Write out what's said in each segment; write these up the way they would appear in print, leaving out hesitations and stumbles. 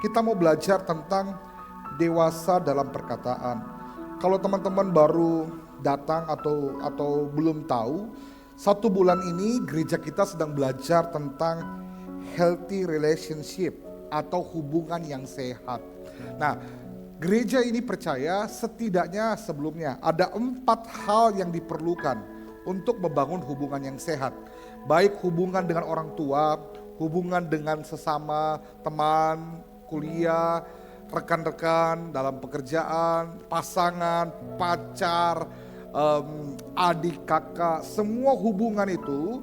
Kita mau belajar tentang dewasa dalam perkataan. Kalau teman-teman baru datang atau belum tahu, 1 bulan ini gereja kita sedang belajar tentang healthy relationship atau hubungan yang sehat. Nah, gereja ini percaya setidaknya sebelumnya ada 4 hal yang diperlukan untuk membangun hubungan yang sehat. Baik hubungan dengan orang tua, hubungan dengan sesama teman, kuliah, rekan-rekan dalam pekerjaan, pasangan, pacar, adik, kakak, semua hubungan itu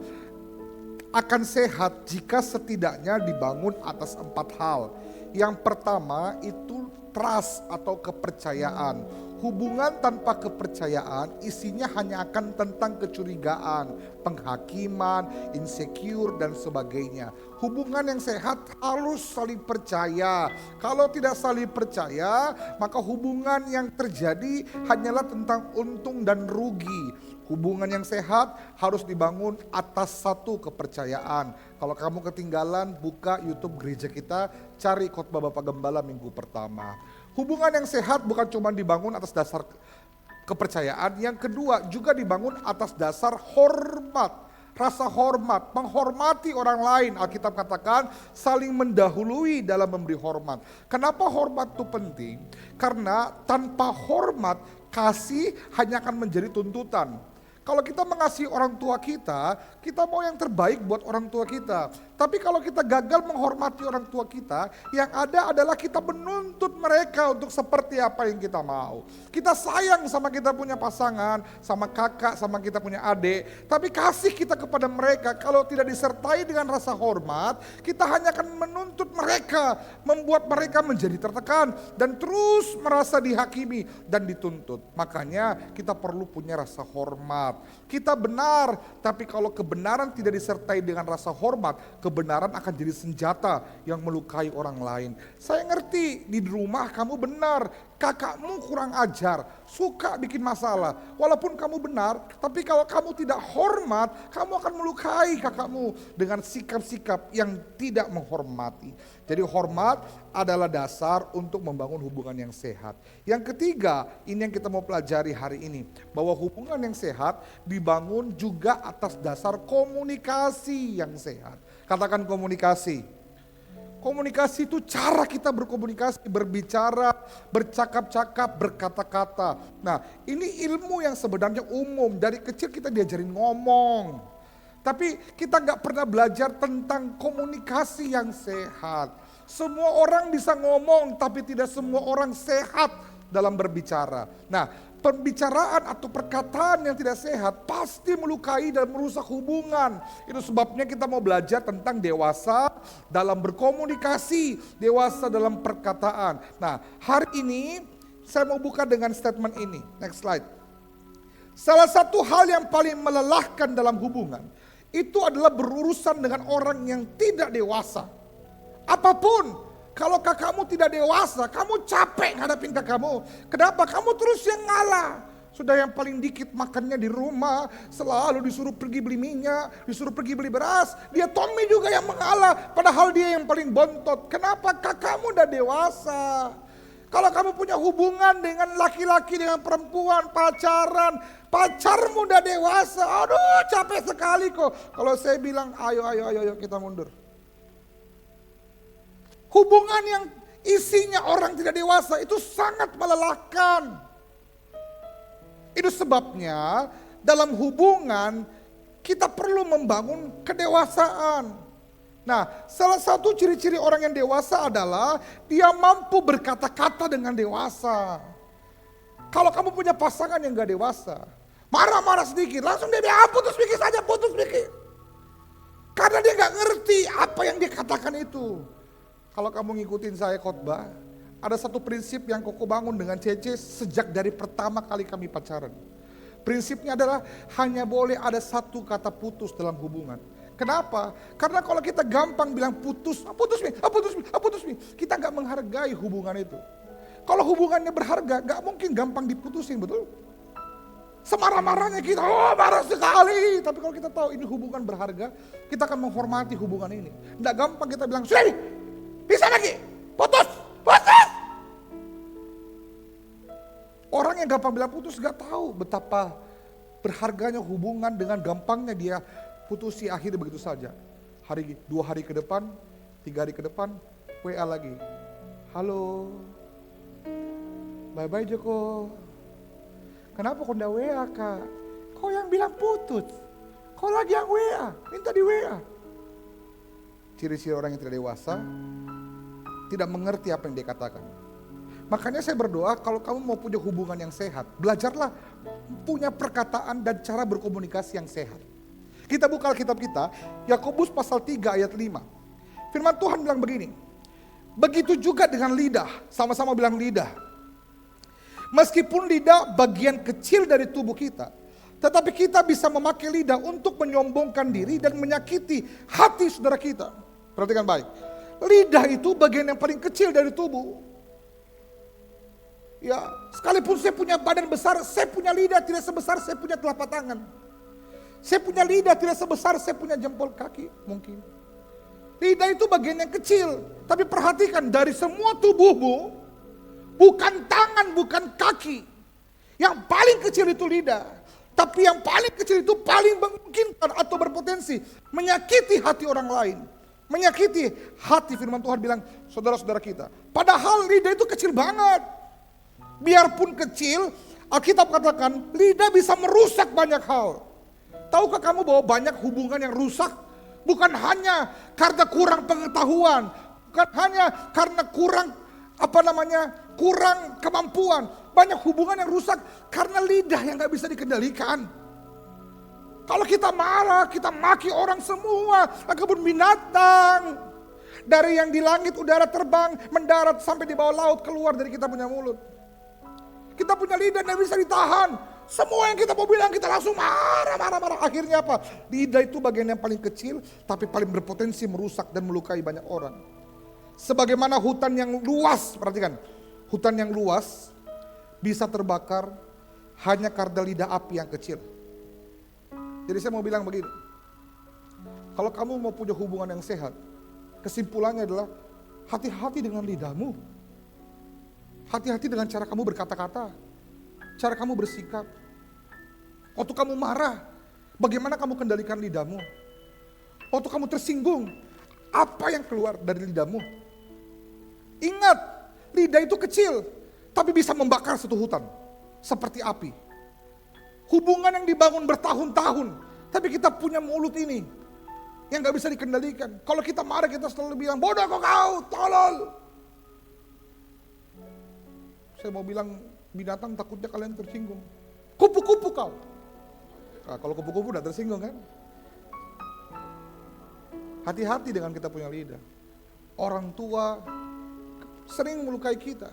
akan sehat jika setidaknya dibangun atas 4 hal. Yang pertama itu trust atau kepercayaan. Hubungan tanpa kepercayaan isinya hanya akan tentang kecurigaan, penghakiman, insecure dan sebagainya. Hubungan yang sehat harus saling percaya. Kalau tidak saling percaya, maka hubungan yang terjadi hanyalah tentang untung dan rugi. Hubungan yang sehat harus dibangun atas 1 kepercayaan. Kalau kamu ketinggalan, buka YouTube gereja kita, cari khotbah Bapak Gembala minggu pertama. Hubungan yang sehat bukan cuma dibangun atas dasar kepercayaan, yang kedua juga dibangun atas dasar hormat. Rasa hormat, menghormati orang lain. Alkitab katakan saling mendahului dalam memberi hormat. Kenapa hormat itu penting? Karena tanpa hormat, kasih hanya akan menjadi tuntutan. Kalau kita mengasihi orang tua kita mau yang terbaik buat orang tua kita. Tapi kalau kita gagal menghormati orang tua kita, yang ada adalah kita menuntut mereka untuk seperti apa yang kita mau. Kita sayang sama kita punya pasangan, sama kakak, sama kita punya adik. Tapi kasih kita kepada mereka kalau tidak disertai dengan rasa hormat, kita hanya akan menuntut mereka, membuat mereka menjadi tertekan dan terus merasa dihakimi dan dituntut. Makanya kita perlu punya rasa hormat. Kita benar, tapi kalau kebenaran tidak disertai dengan rasa hormat, kebenaran akan jadi senjata yang melukai orang lain. Saya ngerti di rumah kamu benar, kakakmu kurang ajar, suka bikin masalah. Walaupun kamu benar, tapi kalau kamu tidak hormat, kamu akan melukai kakakmu dengan sikap-sikap yang tidak menghormati. Jadi hormat adalah dasar untuk membangun hubungan yang sehat. Yang ketiga, ini yang kita mau pelajari hari ini, bahwa hubungan yang sehat dibangun juga atas dasar komunikasi yang sehat. Katakan komunikasi. Komunikasi itu cara kita berkomunikasi, berbicara, bercakap-cakap, berkata-kata. Nah, ini ilmu yang sebenarnya umum. Dari kecil kita diajarin ngomong. Tapi kita gak pernah belajar tentang komunikasi yang sehat. Semua orang bisa ngomong, tapi tidak semua orang sehat dalam berbicara. Nah, pembicaraan atau perkataan yang tidak sehat pasti melukai dan merusak hubungan. Itu sebabnya kita mau belajar tentang dewasa dalam berkomunikasi, dewasa dalam perkataan. Nah, hari ini saya mau buka dengan statement ini. Next slide. Salah satu hal yang paling melelahkan dalam hubungan itu adalah berurusan dengan orang yang tidak dewasa. Apapun, kalau kakakmu tidak dewasa, kamu capek ngadapin kakakmu. Kenapa? Kamu terus yang ngalah. Sudah yang paling dikit makannya di rumah, selalu disuruh pergi beli minyak, disuruh pergi beli beras. Dia Tommy juga yang mengalah, padahal dia yang paling bontot. Kenapa? Kakakmu udah dewasa. Kalau kamu punya hubungan dengan laki-laki, dengan perempuan, pacarmu udah dewasa. Aduh, capek sekali kok. Kalau saya bilang, ayo kita mundur. Hubungan yang isinya orang tidak dewasa itu sangat melelahkan. Itu sebabnya dalam hubungan kita perlu membangun kedewasaan. Nah, salah satu ciri-ciri orang yang dewasa adalah dia mampu berkata-kata dengan dewasa. Kalau kamu punya pasangan yang gak dewasa, marah-marah sedikit, langsung dia putus pikir saja, putus pikir. Karena dia gak ngerti apa yang dia katakan itu. Kalau kamu ngikutin saya khotbah, ada satu prinsip yang Koko bangun dengan Cece sejak dari pertama kali kami pacaran. Prinsipnya adalah hanya boleh ada 1 kata putus dalam hubungan. Kenapa? Karena kalau kita gampang bilang putus mi, kita gak menghargai hubungan itu. Kalau hubungannya berharga, gak mungkin gampang diputusin, betul? Semarah-marahnya kita, marah sekali. Tapi kalau kita tahu ini hubungan berharga, kita akan menghormati hubungan ini. Gak gampang kita bilang, sudah bisa lagi, putus. Orang yang gampang bilang putus gak tahu betapa berharganya hubungan dengan gampangnya dia putusi akhirnya begitu saja. 2 hari ke depan, 3 hari ke depan, WA lagi. Halo, bye-bye Joko. Kenapa kau ndak WA kak? Kau yang bilang putus. Kau lagi yang WA, minta di WA. Ciri-ciri orang yang tidak dewasa, tidak mengerti apa yang dia katakan. Makanya saya berdoa kalau kamu mau punya hubungan yang sehat, belajarlah punya perkataan dan cara berkomunikasi yang sehat. Kita buka Alkitab kita, Yakobus pasal 3 ayat 5. Firman Tuhan bilang begini, begitu juga dengan lidah, sama-sama bilang lidah. Meskipun lidah bagian kecil dari tubuh kita, tetapi kita bisa memakai lidah untuk menyombongkan diri dan menyakiti hati saudara kita. Perhatikan baik, lidah itu bagian yang paling kecil dari tubuh. Ya, sekalipun saya punya badan besar, saya punya lidah tidak sebesar saya punya telapak tangan. Saya punya lidah tidak sebesar saya punya jempol kaki mungkin. Lidah itu bagian yang kecil, tapi perhatikan dari semua tubuhmu, bukan tangan, bukan kaki. Yang paling kecil itu lidah, tapi yang paling kecil itu paling memungkinkan atau berpotensi menyakiti hati orang lain. Menyakiti hati, firman Tuhan bilang saudara-saudara kita. Padahal lidah itu kecil banget. Biarpun kecil, Alkitab katakan lidah bisa merusak banyak hal. Tahukah kamu bahwa banyak hubungan yang rusak bukan hanya karena kurang pengetahuan, bukan hanya karena kurang kurang kemampuan. Banyak hubungan yang rusak karena lidah yang gak bisa dikendalikan. Kalau kita marah, kita maki orang semua, kebun binatang. Dari yang di langit udara terbang, mendarat sampai di bawah laut keluar dari kita punya mulut. Kita punya lidah yang bisa ditahan. Semua yang kita mau bilang kita langsung marah. Akhirnya apa? Lidah itu bagian yang paling kecil tapi paling berpotensi merusak dan melukai banyak orang. Sebagaimana hutan yang luas, perhatikan. Hutan yang luas bisa terbakar hanya karena lidah api yang kecil. Jadi saya mau bilang begini. Kalau kamu mau punya hubungan yang sehat, kesimpulannya adalah hati-hati dengan lidahmu. Hati-hati dengan cara kamu berkata-kata, cara kamu bersikap. Waktu kamu marah, bagaimana kamu kendalikan lidahmu? Waktu kamu tersinggung, apa yang keluar dari lidahmu? Ingat, lidah itu kecil, tapi bisa membakar satu hutan, seperti api. Hubungan yang dibangun bertahun-tahun, tapi kita punya mulut ini, yang gak bisa dikendalikan. Kalau kita marah, kita selalu bilang, bodoh kau, tolol. Saya mau bilang binatang takutnya kalian tersinggung. Kupu-kupu kau. Nah, kalau kupu-kupu udah tersinggung kan? Hati-hati dengan kita punya lidah. Orang tua sering melukai kita.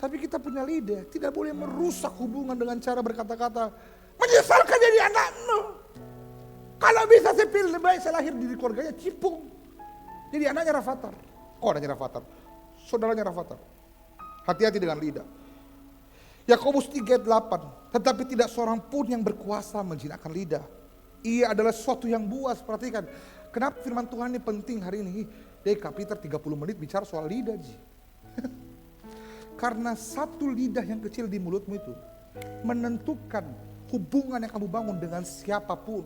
Tapi kita punya lidah, tidak boleh merusak hubungan dengan cara berkata-kata. Menyesalkan jadi anakmu. Kalau bisa saya pilih lebih baik saya lahir di keluarganya Cipung. Jadi anaknya Rafathar. Oh, anaknya Rafathar. Saudaranya Rafathar. Hati-hati dengan lidah. Yakobus 3:8. Tetapi tidak seorang pun yang berkuasa menjinakkan lidah. Ia adalah sesuatu yang buas. Perhatikan. Kenapa firman Tuhan ini penting hari ini? Deka, Peter 30 menit bicara soal lidah. Karena satu lidah yang kecil di mulutmu itu menentukan hubungan yang kamu bangun dengan siapapun.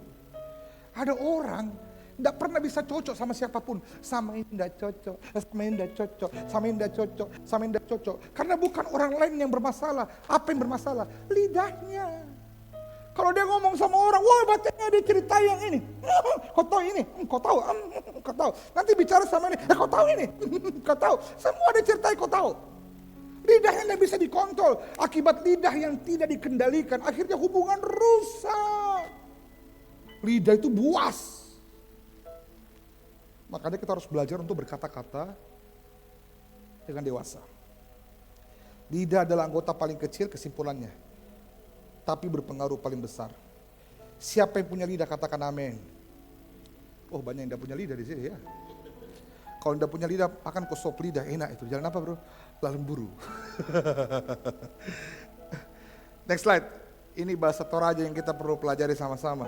Ada orang tidak pernah bisa cocok sama siapapun. Sama ini tidak cocok, sama ini tidak cocok, sama ini tidak cocok, sama ini tidak cocok. Karena bukan orang lain yang bermasalah. Apa yang bermasalah? Lidahnya. Kalau dia ngomong sama orang, wah bacanya dia cerita yang ini. Kau tahu ini, kau tahu, kau tahu. Nanti bicara sama ini, kau tahu ini, kau tahu. Semua dia ceritain, kau tahu. Lidahnya tidak bisa dikontrol. Akibat lidah yang tidak dikendalikan, akhirnya hubungan rusak. Lidah itu buas. Makanya kita harus belajar untuk berkata-kata dengan dewasa. Lidah adalah anggota paling kecil kesimpulannya, tapi berpengaruh paling besar. Siapa yang punya lidah katakan amin. Oh, banyak yang tidak punya lidah di sini ya. Kalau tidak punya lidah akan kosop lidah, enak itu. Jalan apa bro? Lalu buru. Next slide. Ini bahasa Toraja yang kita perlu pelajari sama-sama.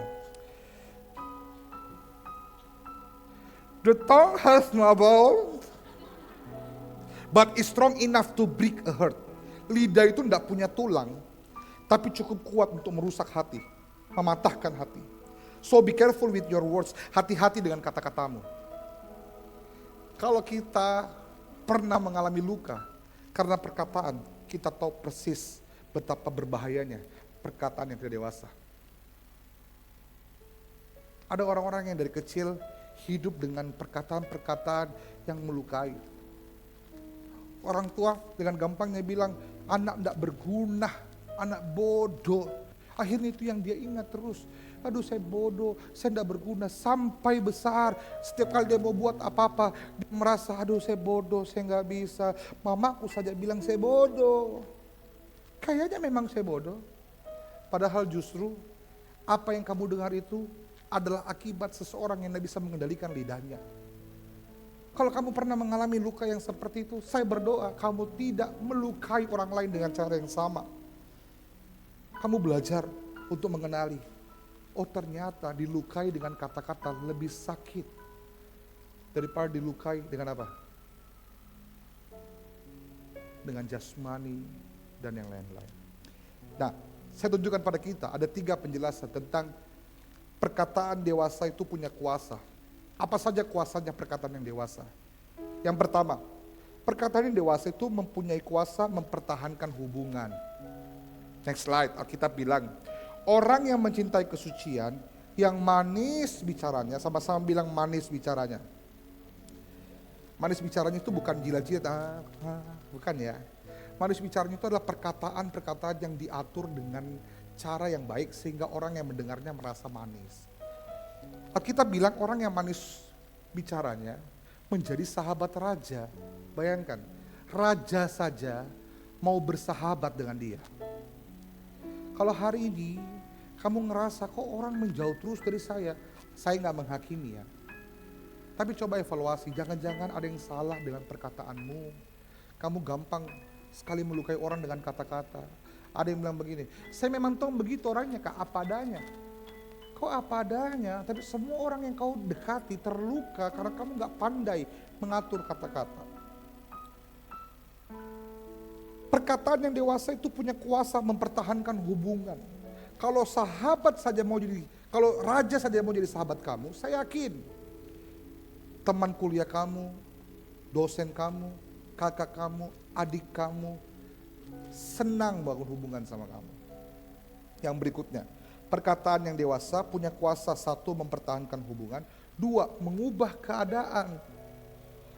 The tongue has no bone, but is strong enough to break a heart. Lidah itu tidak punya tulang, tapi cukup kuat untuk merusak hati, mematahkan hati. So be careful with your words. Hati-hati dengan kata-katamu. Kalau kita pernah mengalami luka karena perkataan, kita tahu persis betapa berbahayanya perkataan yang tidak dewasa. Ada orang-orang yang dari kecil hidup dengan perkataan-perkataan yang melukai. Orang tua dengan gampangnya bilang, anak tidak berguna, anak bodoh. Akhirnya itu yang dia ingat terus. Aduh saya bodoh, saya tidak berguna. Sampai besar, setiap kali dia mau buat apa-apa, dia merasa aduh saya bodoh, saya nggak bisa. Mamaku saja bilang saya bodoh. Kayaknya memang saya bodoh. Padahal justru apa yang kamu dengar itu adalah akibat seseorang yang tidak bisa mengendalikan lidahnya. Kalau kamu pernah mengalami luka yang seperti itu, saya berdoa kamu tidak melukai orang lain dengan cara yang sama. Kamu belajar untuk mengenali, oh ternyata dilukai dengan kata-kata lebih sakit daripada dilukai dengan apa? Dengan jasmani dan yang lain-lain. Nah, saya tunjukkan pada kita ada 3 penjelasan tentang perkataan dewasa itu punya kuasa. Apa saja kuasanya perkataan yang dewasa? Yang pertama, perkataan yang dewasa itu mempunyai kuasa mempertahankan hubungan. Next slide, Alkitab bilang, orang yang mencintai kesucian, yang manis bicaranya, sama-sama bilang manis bicaranya. Manis bicaranya itu bukan jilat-jilat, bukan ya. Manis bicaranya itu adalah perkataan-perkataan yang diatur dengan cara yang baik sehingga orang yang mendengarnya merasa manis. Kita bilang orang yang manis bicaranya menjadi sahabat raja. Bayangkan, raja saja mau bersahabat dengan dia. Kalau hari ini kamu ngerasa kok orang menjauh terus dari saya nggak menghakimi ya. Tapi coba evaluasi, jangan-jangan ada yang salah dengan perkataanmu. Kamu gampang sekali melukai orang dengan kata-kata. Ada yang bilang begini, saya memang tahu begitu orangnya Kak, apa adanya. Kau apa adanya, tapi semua orang yang kau dekati terluka karena kamu gak pandai mengatur kata-kata. Perkataan yang dewasa itu punya kuasa mempertahankan hubungan. Kalau sahabat saja mau jadi, kalau raja saja mau jadi sahabat kamu, saya yakin teman kuliah kamu, dosen kamu, kakak kamu, adik kamu senang bangun hubungan sama kamu. Yang berikutnya, perkataan yang dewasa punya kuasa 1 mempertahankan hubungan, 2 mengubah keadaan.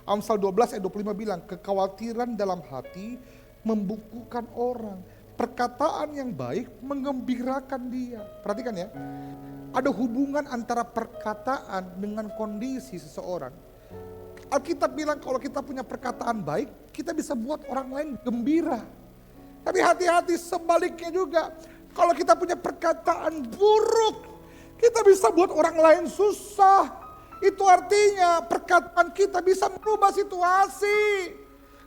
Amsal 12 ayat 25 bilang, kekhawatiran dalam hati membukukan orang, perkataan yang baik mengembirakan dia. Perhatikan ya, ada hubungan antara perkataan dengan kondisi seseorang. Alkitab bilang kalau kita punya perkataan baik, kita bisa buat orang lain gembira. Tapi hati-hati sebaliknya juga. Kalau kita punya perkataan buruk, kita bisa buat orang lain susah. Itu artinya perkataan kita bisa merubah situasi.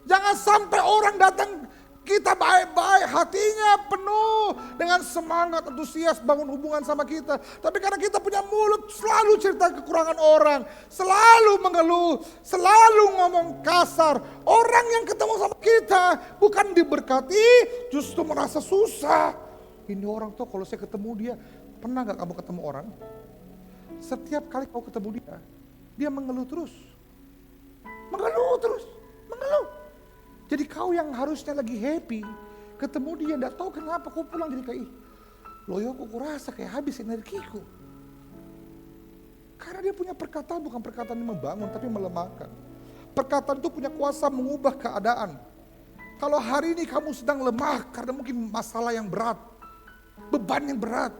Jangan sampai orang datang kita baik-baik, hatinya penuh dengan semangat, antusias bangun hubungan sama kita. Tapi karena kita punya mulut selalu cerita kekurangan orang, selalu mengeluh, selalu ngomong kasar. Orang yang ketemu sama kita bukan diberkati, justru merasa susah. Ini orang tuh kalau saya ketemu dia, pernah gak kamu ketemu orang? Setiap kali kau ketemu dia mengeluh terus. Mengeluh terus, mengeluh. Jadi kau yang harusnya lagi happy, ketemu dia, gak tahu kenapa kau pulang jadi kayak, loyo kok kurasa kayak habis energiku. Karena dia punya perkataan, bukan perkataan yang membangun, tapi melemahkan. Perkataan itu punya kuasa mengubah keadaan. Kalau hari ini kamu sedang lemah karena mungkin masalah yang berat, beban yang berat,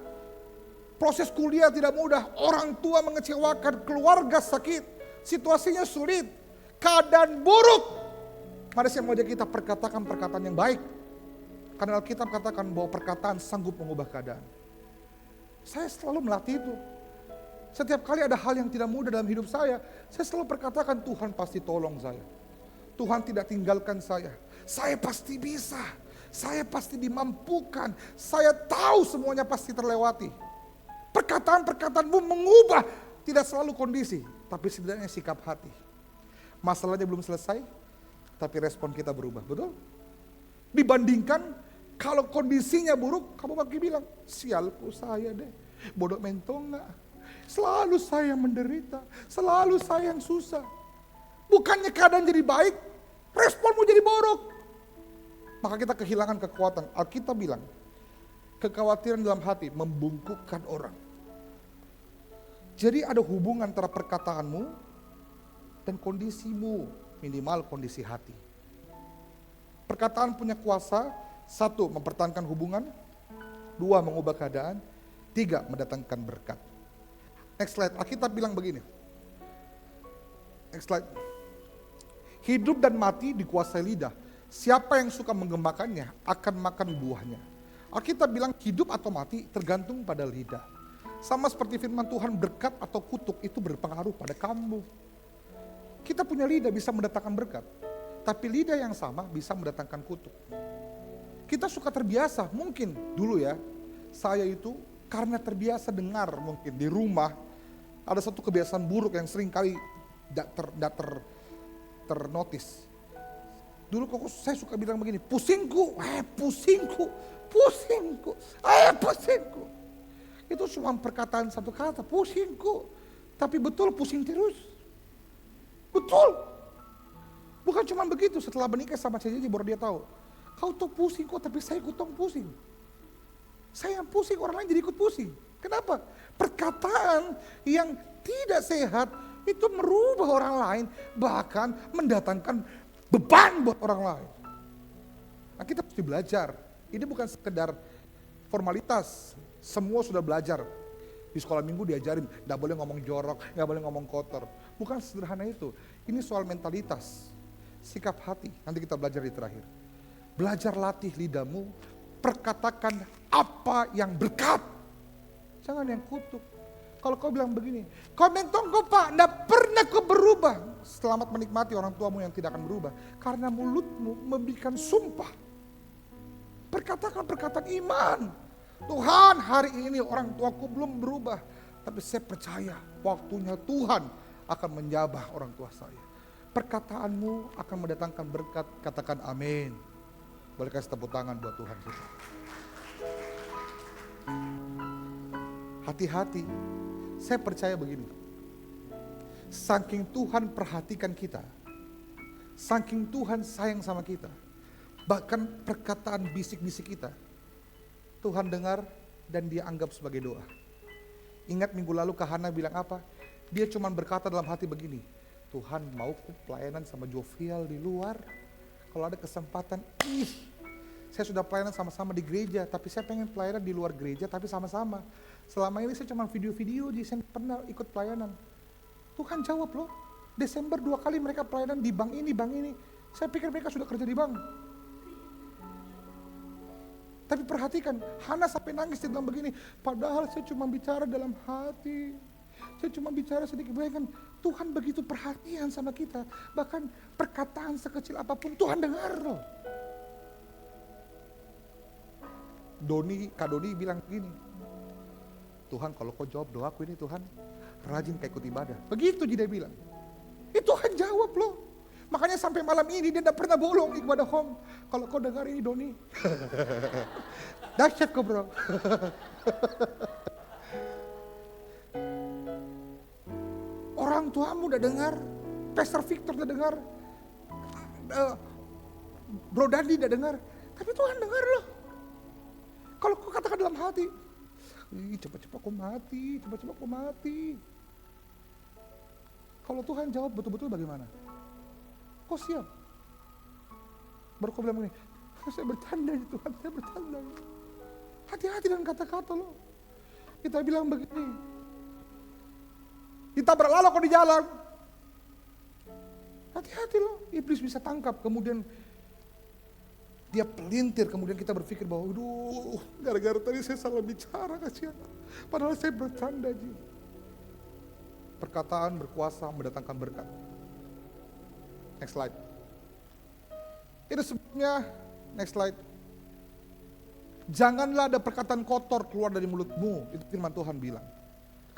proses kuliah tidak mudah, orang tua mengecewakan, keluarga sakit, situasinya sulit, keadaan buruk. Mari saya mau kita perkatakan perkataan yang baik. Karena Alkitab katakan bahwa perkataan sanggup mengubah keadaan. Saya selalu melatih itu. Setiap kali ada hal yang tidak mudah dalam hidup saya selalu perkatakan Tuhan pasti tolong saya. Tuhan tidak tinggalkan saya. Saya pasti bisa. Saya pasti dimampukan. Saya tahu semuanya pasti terlewati. Perkataan-perkataanmu mengubah tidak selalu kondisi, tapi setidaknya sikap hati. Masalahnya belum selesai, tapi respon kita berubah, betul? Dibandingkan Kalau kondisinya buruk, kamu bagi bilang, sialku saya deh, bodoh mentong nggak. Selalu saya yang menderita, selalu saya yang susah. Bukannya keadaan jadi baik, responmu jadi buruk. Maka kita kehilangan kekuatan. Alkitab bilang, kekhawatiran dalam hati membungkukkan orang. Jadi ada hubungan antara perkataanmu dan kondisimu, minimal kondisi hati. Perkataan punya kuasa, 1 mempertahankan hubungan, 2 mengubah keadaan, 3 mendatangkan berkat. Next slide, Alkitab bilang begini. Next slide. Hidup dan mati dikuasai lidah. Siapa yang suka menggemakannya akan makan buahnya. Alkitab bilang hidup atau mati tergantung pada lidah. Sama seperti firman Tuhan, berkat atau kutuk itu berpengaruh pada kamu. Kita punya lidah bisa mendatangkan berkat, tapi lidah yang sama bisa mendatangkan kutuk. Kita suka terbiasa, mungkin dulu ya, saya itu karena terbiasa dengar mungkin di rumah, ada satu kebiasaan buruk yang sering kali ternotis. Dulu kok saya suka bilang begini, pusingku, pusingku. Itu cuma perkataan satu kata, pusingku. Tapi betul pusing terus. Betul. Bukan cuma begitu, setelah menikah sama saya baru dia tahu. Kau tuh pusing kok, tapi saya ikut pusing. Saya yang pusing, orang lain jadi ikut pusing. Kenapa? Perkataan yang tidak sehat itu merubah orang lain, bahkan mendatangkan beban buat orang lain. Nah, kita mesti belajar. Ini bukan sekedar formalitas. Semua sudah belajar. Di sekolah minggu diajarin, gak boleh ngomong jorok, gak boleh ngomong kotor. Bukan sederhana itu. Ini soal mentalitas, sikap hati. Nanti kita belajar di terakhir. Belajar latih lidahmu, perkatakan apa yang berkat. Jangan yang kutuk. Kalau kau bilang begini, kau mentong kau pak, gak pernah kau berubah. Selamat menikmati orang tuamu yang tidak akan berubah. Karena mulutmu memberikan sumpah. Perkatakan perkataan iman. Tuhan, hari ini orang tuaku belum berubah, tapi saya percaya waktunya Tuhan akan menjabah orang tua saya. Perkataanmu akan mendatangkan berkat, katakan amin. Boleh kasih tepuk tangan buat Tuhan kita. Hati-hati, saya percaya begini. Saking Tuhan perhatikan kita, saking Tuhan sayang sama kita, bahkan perkataan bisik-bisik kita, Tuhan dengar dan dia anggap sebagai doa. Ingat minggu lalu Kak Hana bilang apa? Dia cuma berkata dalam hati begini, Tuhan mau pelayanan sama Jovial di luar. Kalau ada kesempatan, saya sudah pelayanan sama-sama di gereja, tapi saya pengen pelayanan di luar gereja tapi sama-sama. Selama ini saya cuma video-video, saya pernah ikut pelayanan. Tuhan jawab loh, Desember 2 kali mereka pelayanan di bank ini, bank ini. Saya pikir mereka sudah kerja di bank. Tapi perhatikan, Hana sampai nangis, dia bilang begini, padahal saya cuma bicara dalam hati. Saya cuma bicara sedikit, bayangkan Tuhan begitu perhatian sama kita. Bahkan perkataan sekecil apapun Tuhan dengar loh. Kak Doni bilang begini, Tuhan kalau kau jawab doaku ini Tuhan, rajin kayak ikut ibadah. Begitu dia bilang. Itu Tuhan jawab loh. Makanya sampai malam ini dia tidak pernah bolong ibadah home. Kalau kau dengar ini Doni, dahsyat kau bro. Orang tuamu udah dengar, Pastor Victor udah dengar, Bro Dandi udah dengar, tapi Tuhan dengar loh. Kalau kau katakan dalam hati, cepat-cepat kau mati, cepat-cepat kau mati. Kalau Tuhan jawab betul-betul bagaimana? Kau siap? Baru kau bilang begini, saya bercanda ya Tuhan, saya bercanda. Hati-hati dengan kata-kata lo. Kita bilang begini, ditabrak lalu kau di jalan. Hati-hati lo, iblis bisa tangkap, kemudian dia pelintir, kemudian kita berpikir bahwa, aduh, gara-gara tadi saya salah bicara, kasihan. Padahal saya bercanda Ji. Perkataan berkuasa mendatangkan berkat. Next slide. Itu sebabnya, next slide. Janganlah ada perkataan kotor keluar dari mulutmu, itu firman Tuhan bilang.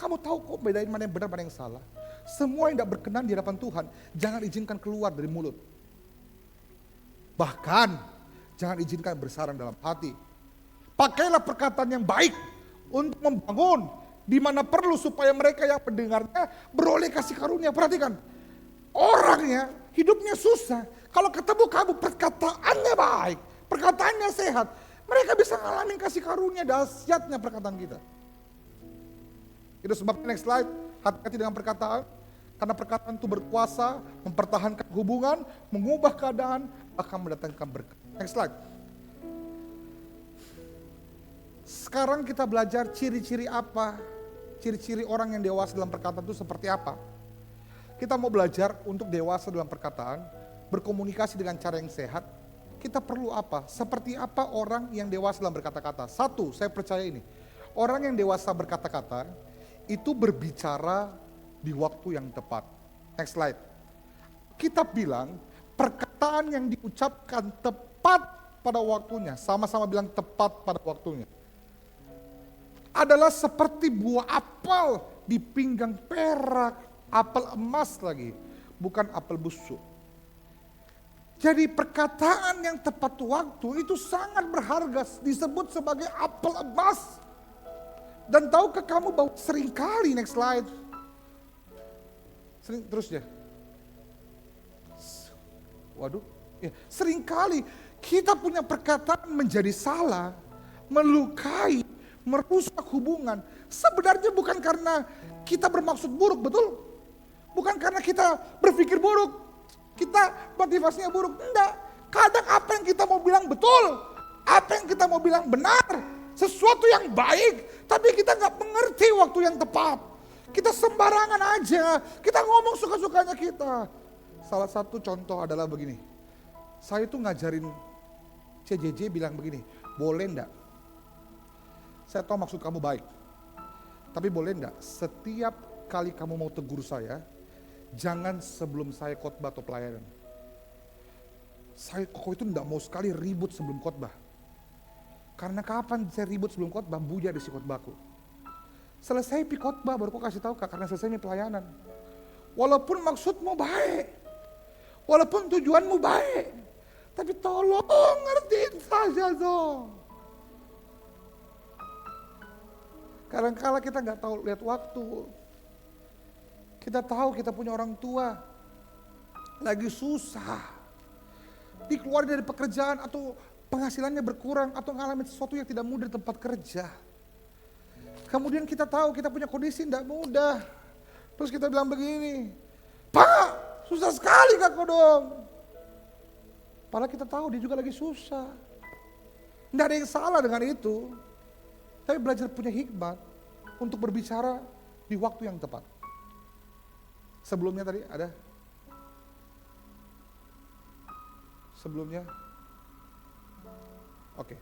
Kamu tahu kok bedain mana yang benar, mana yang salah. Semua yang tidak berkenan di hadapan Tuhan, jangan izinkan keluar dari mulut. Bahkan, Jangan izinkan bersarang dalam hati. Pakailah perkataan yang baik untuk membangun di mana perlu supaya mereka yang mendengarnya beroleh kasih karunia. Perhatikan, orangnya hidupnya susah. Kalau ketemu kamu perkataannya baik, perkataannya sehat, mereka bisa ngalamin kasih karunia dahsyatnya perkataan kita. Itu sebabnya next slide, hati-hati dengan perkataan. Karena perkataan itu berkuasa, mempertahankan hubungan, mengubah keadaan, bahkan mendatangkan berkat. Next slide. Sekarang kita belajar ciri-ciri apa? Ciri-ciri orang yang dewasa dalam perkataan itu seperti apa? Kita mau belajar untuk dewasa dalam perkataan, berkomunikasi dengan cara yang sehat. Kita perlu apa? Seperti apa orang yang dewasa dalam berkata-kata? Satu, saya percaya ini. Orang yang dewasa berkata-kata, itu berbicara di waktu yang tepat. Next slide. Kita bilang perkataan yang diucapkan tepat pada waktunya, sama-sama bilang tepat pada waktunya, adalah seperti buah apel di pinggang perak, apel emas lagi, bukan apel busuk. Jadi perkataan yang tepat waktu itu sangat berharga, disebut sebagai apel emas. Dan tahukah kamu bahwa seringkali, next slide, terus ya. Waduh, ya, seringkali kita punya perkataan menjadi salah, melukai, merusak hubungan. Sebenarnya bukan karena kita bermaksud buruk, betul? Bukan karena kita berpikir buruk, kita motivasinya buruk. Enggak, kadang apa yang kita mau bilang betul, apa yang kita mau bilang benar, sesuatu yang baik, tapi kita nggak mengerti waktu yang tepat. Kita sembarangan aja, kita ngomong suka-sukanya kita. Salah satu contoh adalah begini, saya itu ngajarin CJJ bilang begini, boleh enggak? Saya tahu maksud kamu baik, tapi boleh enggak setiap kali kamu mau tegur saya, jangan sebelum saya khotbah atau pelayanan. Saya kok itu enggak mau sekali ribut sebelum khotbah. Karena kapan saya ribut sebelum khotbah, buyar di si khotbahku. Selesai pi khotbah baru kok kasih tahu Kak, karena selesai nih pelayanan. Walaupun maksudmu baik, walaupun tujuanmu baik, tapi tolong ngertiin saja dong. Kadang-kala kita nggak tahu lihat waktu. Kita tahu kita punya orang tua lagi susah, dikeluarin dari pekerjaan atau penghasilannya berkurang atau ngalamin sesuatu yang tidak mudah di tempat kerja. Kemudian kita tahu kita punya kondisi tidak mudah. Terus kita bilang begini, Pak, susah sekali Kak Kodong. Padahal kita tahu dia juga lagi susah. Tidak ada yang salah dengan itu. Tapi belajar punya hikmat untuk berbicara di waktu yang tepat. Sebelumnya tadi ada? Sebelumnya? Oke.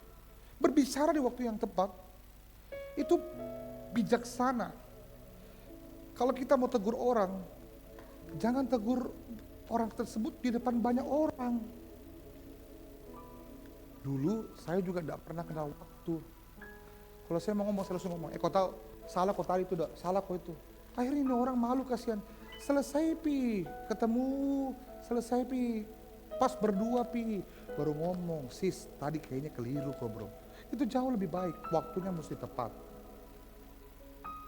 Berbicara di waktu yang tepat itu bijaksana. Kalau kita mau tegur orang, jangan tegur orang tersebut di depan banyak orang. Dulu saya juga tidak pernah kenal waktu. Kalau saya mau ngomong, saya langsung ngomong, kau tahu, salah kau tadi itu, salah kau itu. Akhirnya ini orang malu kasihan. Selesai pi, ketemu, selesai pi, pas berdua pi, baru ngomong, sis tadi kayaknya keliru kok bro. Itu jauh lebih baik, waktunya mesti tepat.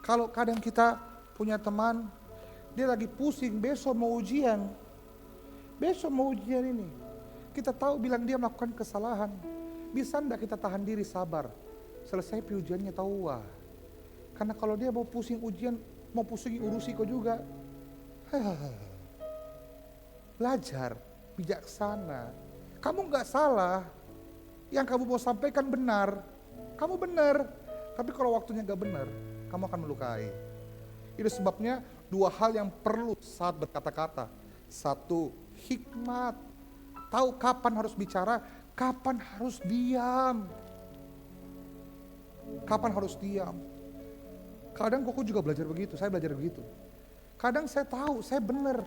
Kalau kadang kita punya teman, dia lagi pusing, besok mau ujian. Besok mau ujian ini. Kita tahu bilang dia melakukan kesalahan. Bisa enggak kita tahan diri, sabar. Selesai ujiannya tahu wah. Karena kalau dia mau pusing ujian, mau pusing urusi kau juga. Belajar, bijaksana. Kamu enggak salah. Yang kamu mau sampaikan benar. Kamu benar. Tapi kalau waktunya enggak benar, kamu akan melukai. Itu sebabnya dua hal yang perlu saat berkata-kata. Satu, hikmat. Tahu kapan harus bicara, kapan harus diam. Kapan harus diam. Kadang Koko juga belajar begitu, saya belajar begitu. Kadang saya tahu, saya benar.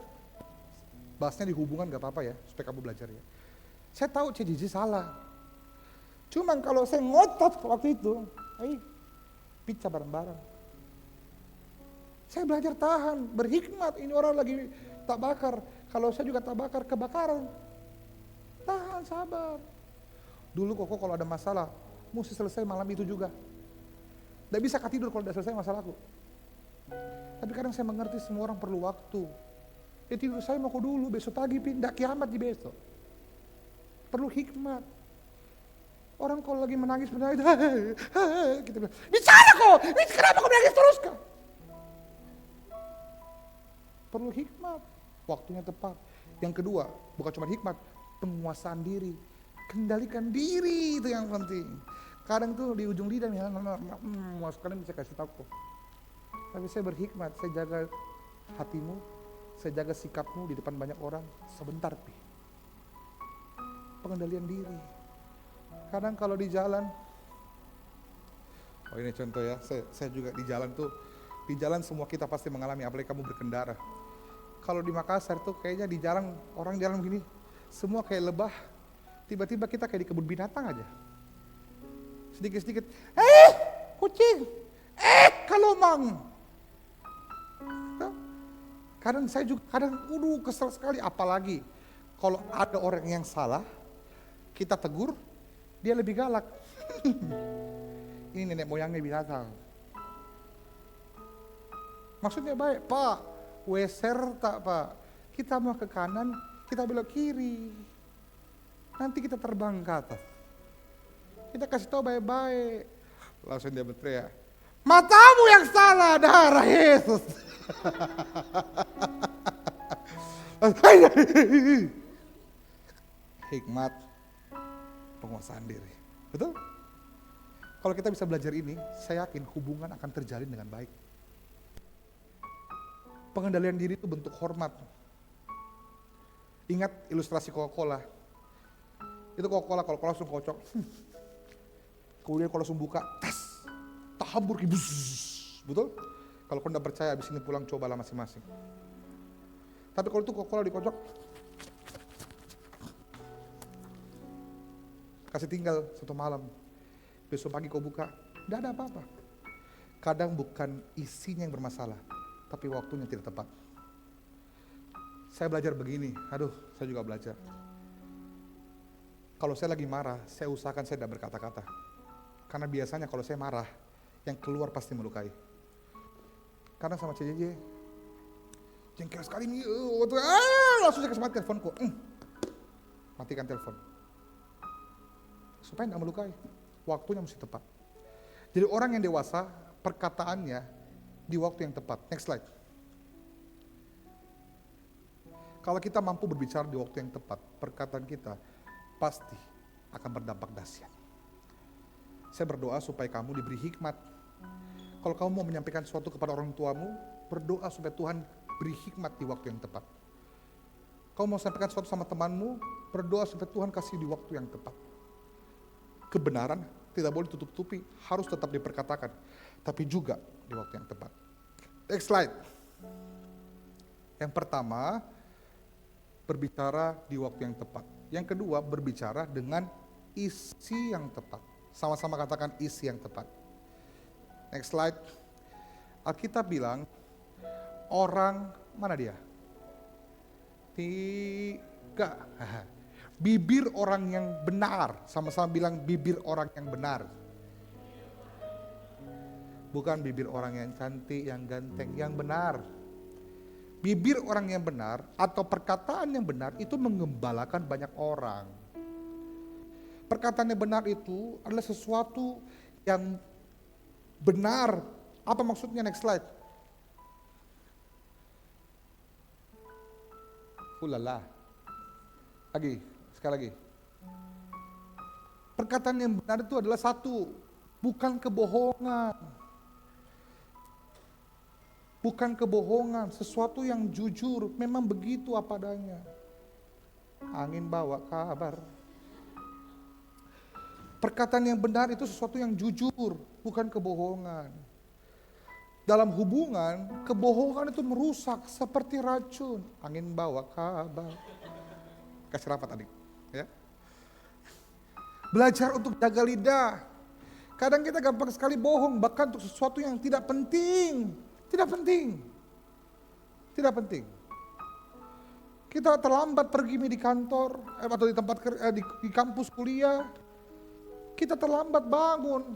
Bahasnya di hubungan gak apa-apa ya, supaya kamu belajar ya. Saya tahu CJJ salah. Cuman kalau saya ngotot waktu itu, pizza bareng-bareng. Saya belajar tahan, berhikmat. Ini orang lagi tak bakar. Kalau saya juga tak bakar, kebakaran. Tahan, sabar. Dulu Koko kalau ada masalah, mesti selesai malam itu juga. Tidak bisa tidur kalau tidak selesai masalahku. Tapi kadang saya mengerti semua orang perlu waktu. Ya tidur saya mau dulu, besok pagi pindah, kiamat di besok. Perlu hikmat. Orang kalau lagi menangis, kita bilang, bicara kok, ini kenapa kau menangis terus kak? Perlu hikmat, waktunya tepat. Yang kedua, bukan cuma hikmat, penguasaan diri. Kendalikan diri, itu yang penting. Kadang tuh di ujung lidah, sekalian bisa kasih tahu kok. Tapi saya berhikmat, saya jaga hatimu, saya jaga sikapmu di depan banyak orang, sebentar pi. Pengendalian diri. Kadang kalau di jalan, oh ini contoh ya, saya juga di jalan tuh, di jalan semua kita pasti mengalami, apalagi kamu berkendara. Kalau di Makassar tuh kayaknya di jalan, orang jalan begini, semua kayak lebah, tiba-tiba kita kayak di kebun binatang aja. Sedikit-sedikit, kucing, kalomang. Kadang saya juga, kesel sekali, apalagi kalau ada orang yang salah, kita tegur, dia lebih galak. Ini nenek moyangnya binatang. Maksudnya baik, Pak, weser tak Pak? Kita mau ke kanan, kita belok kiri. Nanti kita terbang ke atas. Kita kasih tahu baik-baik. Langsung dia berteriak, matamu yang salah, darah Yesus. Hikmat, penguasaan diri. Betul? Kalau kita bisa belajar ini, saya yakin hubungan akan terjalin dengan baik. Pengendalian diri itu bentuk hormat. Ingat ilustrasi Coca-Cola. Itu Coca-Cola kalau langsung kocok. Kemudian kalau langsung buka, tabur, betul? Kalau kau tidak percaya, habis ini pulang cobalah masing-masing. Tapi kalau itu Coca-Cola dikocok, kasih tinggal 1 malam. Besok pagi kau buka, tidak ada apa-apa. Kadang bukan isinya yang bermasalah, tapi waktunya tidak tepat. Saya belajar begini, saya juga belajar. Kalau saya lagi marah, saya usahakan saya tidak berkata-kata. Karena biasanya kalau saya marah, yang keluar pasti melukai. Karena sama CJJ, jengkel sekali nih, langsung saya kasih mati teleponku. Matikan telepon. Supaya tidak melukai. Waktunya mesti tepat. Jadi orang yang dewasa, perkataannya di waktu yang tepat. Next slide. Kalau kita mampu berbicara di waktu yang tepat, perkataan kita pasti akan berdampak dahsyat. Saya berdoa supaya kamu diberi hikmat. Kalau kamu mau menyampaikan sesuatu kepada orang tuamu, berdoa supaya Tuhan beri hikmat di waktu yang tepat. Kamu mau sampaikan sesuatu sama temanmu, berdoa supaya Tuhan kasih di waktu yang tepat. Kebenaran tidak boleh tutup-tutupi, harus tetap diperkatakan, tapi juga di waktu yang tepat. Next slide. Yang pertama, berbicara di waktu yang tepat. Yang kedua, berbicara dengan isi yang tepat. Sama-sama katakan isi yang tepat. Next slide. Alkitab bilang, orang, mana dia? 3. Bibir orang yang benar. Sama-sama bilang bibir orang yang benar. Bukan bibir orang yang cantik, yang ganteng, yang benar. Bibir orang yang benar atau perkataan yang benar itu mengembalakan banyak orang. Perkataan yang benar itu adalah sesuatu yang benar. Apa maksudnya? Next slide. Ulala. Sekali lagi. Perkataan yang benar itu adalah satu, bukan kebohongan. Bukan kebohongan, sesuatu yang jujur, memang begitu apa adanya. Angin bawa kabar. Perkataan yang benar itu sesuatu yang jujur, bukan kebohongan. Dalam hubungan, kebohongan itu merusak seperti racun. Angin bawa kabar. Kasih rapat adik. Ya. Belajar untuk jaga lidah. Kadang kita gampang sekali bohong, bahkan untuk sesuatu yang tidak penting. Tidak penting. Tidak penting. Kita terlambat pergi di kantor, atau di tempat di kampus kuliah. kita terlambat bangun.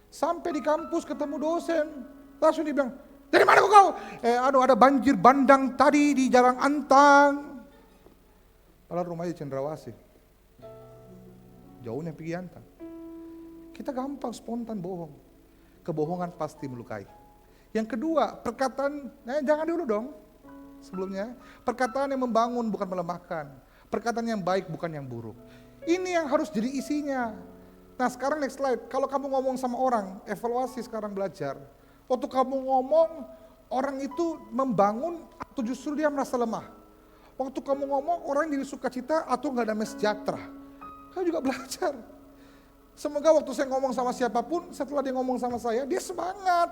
Sampai di kampus ketemu dosen, langsung dia bilang, dari mana kau? Ada banjir bandang tadi di Jalan Antang. Padahal rumahnya Cendrawasih. Jauhnya pergi Antang. Kita gampang spontan bohong. Kebohongan pasti melukai. Yang kedua, perkataan, jangan dulu dong. Sebelumnya, perkataan yang membangun bukan melemahkan. Perkataan yang baik bukan yang buruk. Ini yang harus jadi isinya. Nah sekarang next slide, kalau kamu ngomong sama orang, evaluasi sekarang belajar. Waktu kamu ngomong, orang itu membangun atau justru dia merasa lemah. Waktu kamu ngomong, orang jadi sukacita atau gak damai sejahtera. Kamu juga belajar. Semoga waktu saya ngomong sama siapapun, setelah dia ngomong sama saya, dia semangat,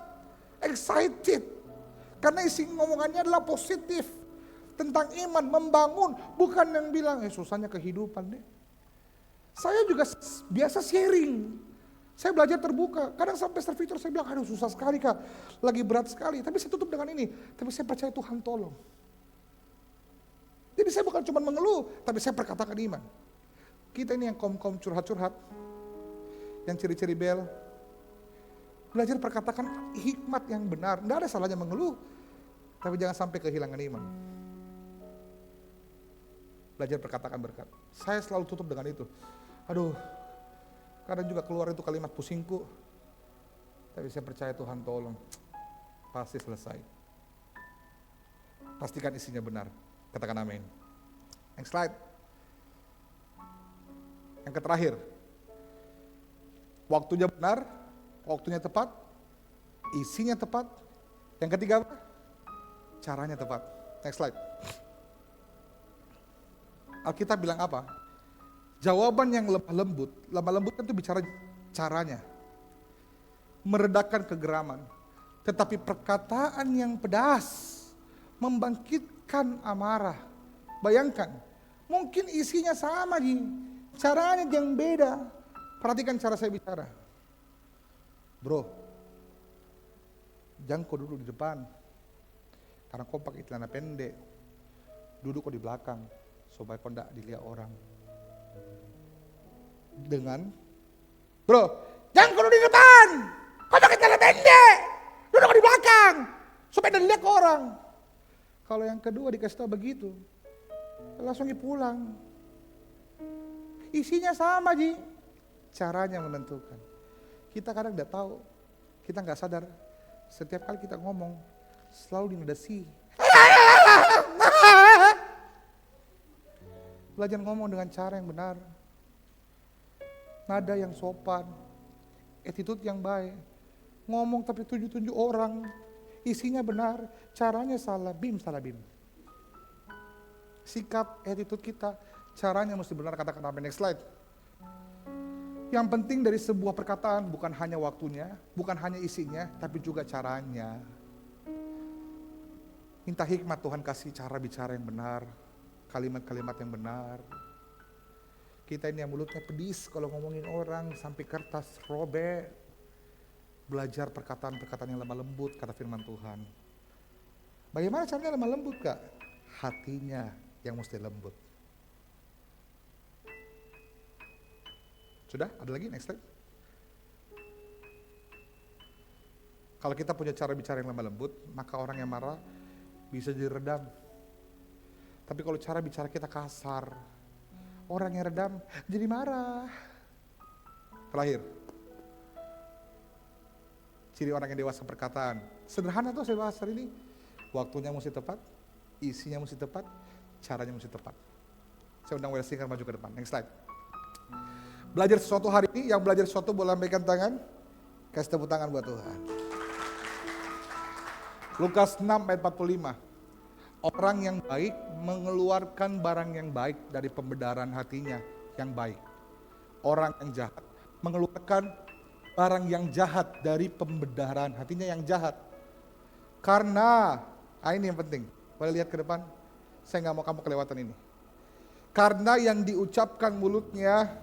excited. Karena isi ngomongannya adalah positif. Tentang iman, membangun, bukan yang bilang, susahnya kehidupan deh. Saya juga biasa sharing. Saya belajar terbuka. Kadang sampai Victor saya bilang, aduh susah sekali Kak. Lagi berat sekali. Tapi saya tutup dengan ini. Tapi saya percaya Tuhan tolong. Jadi saya bukan cuma mengeluh, tapi saya perkatakan iman. Kita ini yang kaum curhat-curhat. Yang ciri-ciri bel. Belajar perkatakan hikmat yang benar. Tidak ada salahnya mengeluh. Tapi jangan sampai kehilangan iman. Belajar perkatakan berkat. Saya selalu tutup dengan itu. Aduh, kadang juga keluar itu kalimat pusingku. Tapi saya percaya Tuhan tolong. Pasti selesai. Pastikan isinya benar. Katakan amin. Next slide. Yang terakhir. Waktunya benar, waktunya tepat, isinya tepat. Yang ketiga apa? Caranya tepat. Next slide. Alkitab bilang apa? Jawaban yang lemah lembut kan itu bicara caranya. Meredakan kegeraman. Tetapi perkataan yang pedas membangkitkan amarah. Bayangkan, mungkin isinya sama caranya yang beda. Perhatikan cara saya bicara. Bro, jangan kau duduk di depan. Karena kau pakai celana pendek. Duduk kau di belakang. Supaya kau tidak dilihat orang. Dengan, bro, jangan kau duduk di depan. Kau pakai celana pendek. Duduk kau di belakang. Supaya tidak dilihat orang. Kalau yang kedua dikasih tahu begitu. Langsung pulang. Isinya sama caranya menentukan. Kita kadang tidak tahu, kita nggak sadar. Setiap kali kita ngomong, selalu dinadasi. Belajar ngomong dengan cara yang benar, nada yang sopan, attitude yang baik. Ngomong tapi tunjuk-tunjuk orang, isinya benar, caranya salah bim. Sikap, attitude kita, caranya mesti benar. Katakan apa? Next slide. Yang penting dari sebuah perkataan bukan hanya waktunya, bukan hanya isinya, tapi juga caranya. Minta hikmat Tuhan kasih cara bicara yang benar, kalimat-kalimat yang benar. Kita ini yang mulutnya pedis kalau ngomongin orang sampai kertas robek. Belajar perkataan-perkataan yang lemah lembut, kata firman Tuhan. Bagaimana caranya lemah lembut Kak? Hatinya yang mesti lembut. Sudah? Ada lagi? Next slide. Kalau kita punya cara bicara yang lemah lembut, maka orang yang marah bisa diredam. Tapi kalau cara bicara kita kasar, orang yang redam jadi marah. Terakhir, ciri orang yang dewasa perkataan. Sederhana tuh saya bahas hari ini. Waktunya mesti tepat, isinya mesti tepat, caranya mesti tepat. Saya undang Welsi maju ke depan. Next slide. Belajar sesuatu hari ini, yang belajar sesuatu boleh lambaikan tangan. Kasih tepuk tangan buat Tuhan. Lukas 6 ayat 45. Orang yang baik mengeluarkan barang yang baik dari pembedaran hatinya yang baik. Orang yang jahat mengeluarkan barang yang jahat dari pembedaran hatinya yang jahat. Karena, ini yang penting. Boleh lihat ke depan? Saya gak mau kamu kelewatan ini. Karena yang diucapkan mulutnya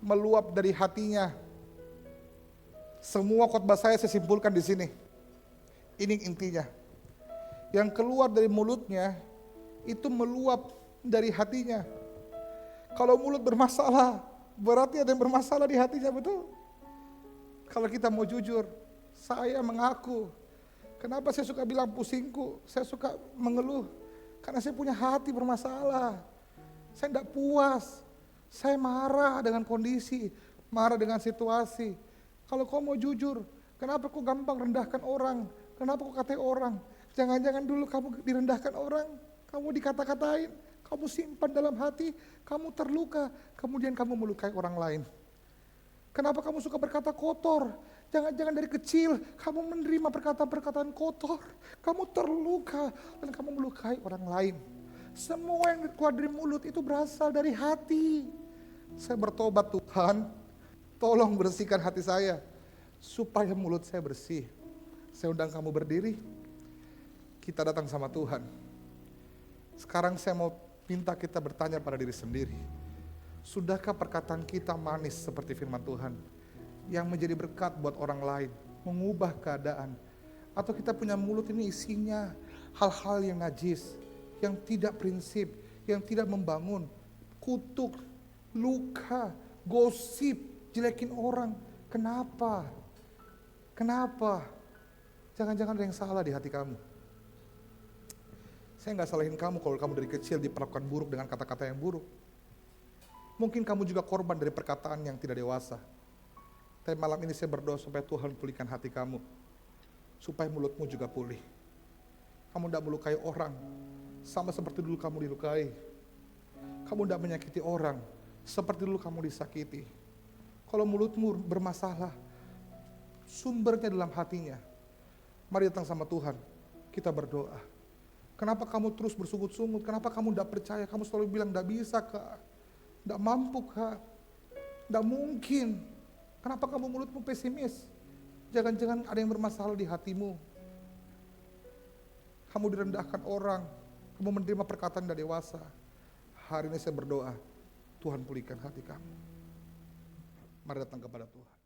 meluap dari hatinya. Semua khotbah saya simpulkan di sini. Ini intinya. Yang keluar dari mulutnya itu meluap dari hatinya. Kalau mulut bermasalah, berarti ada yang bermasalah di hatinya, betul? Kalau kita mau jujur, saya mengaku. Kenapa saya suka bilang pusingku? Saya suka mengeluh. Karena saya punya hati bermasalah. Saya tidak puas. Saya marah dengan kondisi, marah dengan situasi. Kalau kau mau jujur, kenapa kau gampang rendahkan orang? Kenapa kau katain orang? Jangan-jangan dulu kamu direndahkan orang, kamu dikata-katain, kamu simpan dalam hati, kamu terluka, kemudian kamu melukai orang lain. Kenapa kamu suka berkata kotor? Jangan-jangan dari kecil kamu menerima perkataan-perkataan kotor, kamu terluka dan kamu melukai orang lain. Semua yang keluar dari mulut itu berasal dari hati. Saya bertobat, Tuhan, tolong bersihkan hati saya supaya mulut saya bersih. Saya undang kamu berdiri, kita datang sama Tuhan. Sekarang saya mau minta kita bertanya pada diri sendiri. Sudahkah perkataan kita manis seperti firman Tuhan yang menjadi berkat buat orang lain, mengubah keadaan? Atau kita punya mulut ini isinya hal-hal yang najis, yang tidak prinsip, yang tidak membangun, kutuk, luka, gosip, jelekin orang. Kenapa? Kenapa? Jangan-jangan ada yang salah di hati kamu. Saya nggak salahin kamu kalau kamu dari kecil diperlakukan buruk dengan kata-kata yang buruk. Mungkin kamu juga korban dari perkataan yang tidak dewasa. Tapi malam ini saya berdoa supaya Tuhan pulihkan hati kamu. Supaya mulutmu juga pulih. Kamu tidak melukai orang, sama seperti dulu kamu dilukai. Kamu tidak menyakiti orang, seperti dulu kamu disakiti. Kalau mulutmu bermasalah, sumbernya dalam hatinya. Mari datang sama Tuhan, kita berdoa. Kenapa kamu terus bersungut-sungut? Kenapa kamu tidak percaya? Kamu selalu bilang tidak bisa kak, tidak mampu kak, tidak mungkin. Kenapa kamu mulutmu pesimis? Jangan-jangan ada yang bermasalah di hatimu. Kamu direndahkan orang, kamu menerima perkataan tidak dewasa. Hari ini saya berdoa, Tuhan pulihkan hati kamu. Mari datang kepada Tuhan.